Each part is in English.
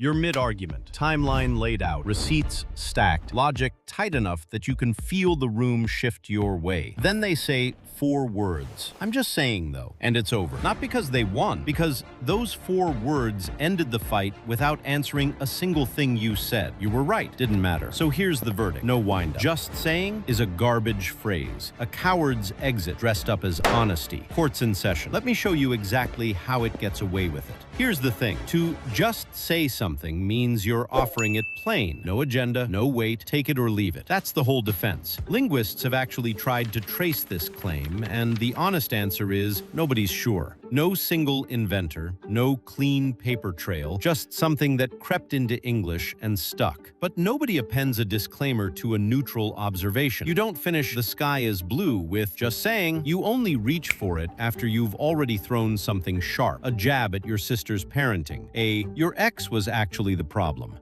You're mid-argument, timeline laid out, receipts stacked, logic tight enough that you can feel the room shift your way. Then they say 4 words. I'm just saying though, and it's over. Not because they won, because those 4 words ended the fight without answering a single thing you said. You were right, didn't matter. So here's the verdict. No wind-up. Just saying is a garbage phrase. A coward's exit dressed up as honesty. Court's in session. Let me show you exactly how it gets away with it. Here's the thing. To just say something means you're offering it plain. No agenda, no weight, take it or leave it. That's the whole defense. Linguists have actually tried to trace this claim, and the honest answer is nobody's sure. No single inventor, no clean paper trail, just something that crept into English and stuck. But nobody appends a disclaimer to a neutral observation. You don't finish "the sky is blue" with "just saying." You only reach for it after you've already thrown something sharp. A jab at your sister's parenting. Your ex was actually the problem.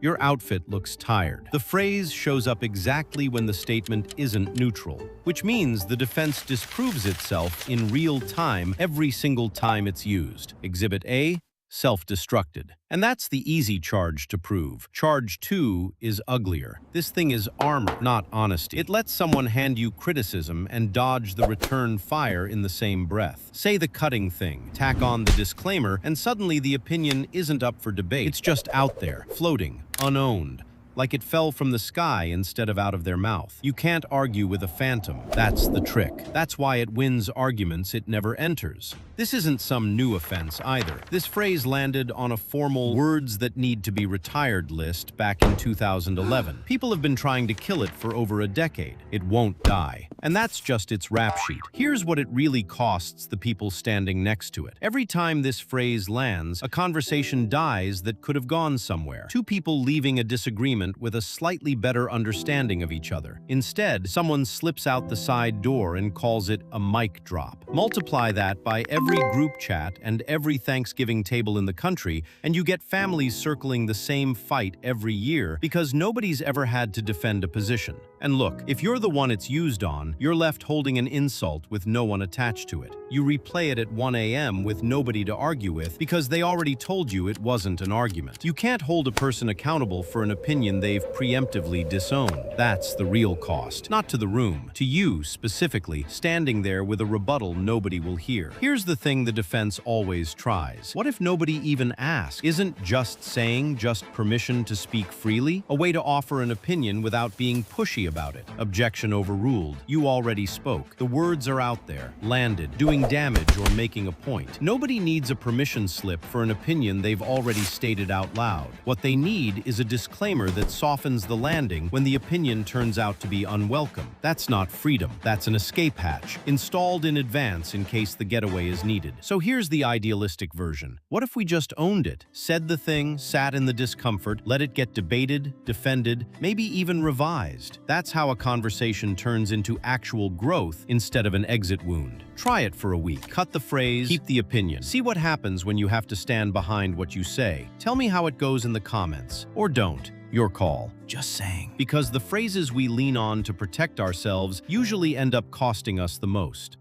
Your outfit looks tired. The phrase shows up exactly when the statement isn't neutral, which means the defense disproves itself in real time every single time it's used. Exhibit A, self-destructed. And that's the easy charge to prove. Charge 2 is uglier. This thing is armor, not honesty. It lets someone hand you criticism and dodge the return fire in the same breath. Say the cutting thing, tack on the disclaimer, and suddenly the opinion isn't up for debate. It's just out there, floating, unowned, like it fell from the sky instead of out of their mouth. You can't argue with a phantom. That's the trick. That's why it wins arguments it never enters. This isn't some new offense either. This phrase landed on a formal words that need to be retired list back in 2011. People have been trying to kill it for over a decade. It won't die. And that's just its rap sheet. Here's what it really costs the people standing next to it. Every time this phrase lands, a conversation dies that could have gone somewhere. Two people leaving a disagreement with a slightly better understanding of each other. Instead, someone slips out the side door and calls it a mic drop. Multiply that by every group chat and every Thanksgiving table in the country, and you get families circling the same fight every year because nobody's ever had to defend a position. And look, if you're the one it's used on, you're left holding an insult with no one attached to it. You replay it at 1 a.m. with nobody to argue with because they already told you it wasn't an argument. You can't hold a person accountable for an opinion they've preemptively disowned. That's the real cost. Not to the room, to you specifically, standing there with a rebuttal nobody will hear. Here's the thing the defense always tries. What if nobody even asks? Isn't just saying just permission to speak freely? A way to offer an opinion without being pushy about it. Objection overruled. You already spoke. The words are out there, landed, doing damage or making a point. Nobody needs a permission slip for an opinion they've already stated out loud. What they need is a disclaimer that softens the landing when the opinion turns out to be unwelcome. That's not freedom. That's an escape hatch, installed in advance in case the getaway is needed. So here's the idealistic version. What if we just owned it? Said the thing, sat in the discomfort, let it get debated, defended, maybe even revised. That's how a conversation turns into actual growth instead of an exit wound. Try it for a week. Cut the phrase, keep the opinion. See what happens when you have to stand behind what you say. Tell me how it goes in the comments. Or don't. Your call. Just saying. Because the phrases we lean on to protect ourselves usually end up costing us the most.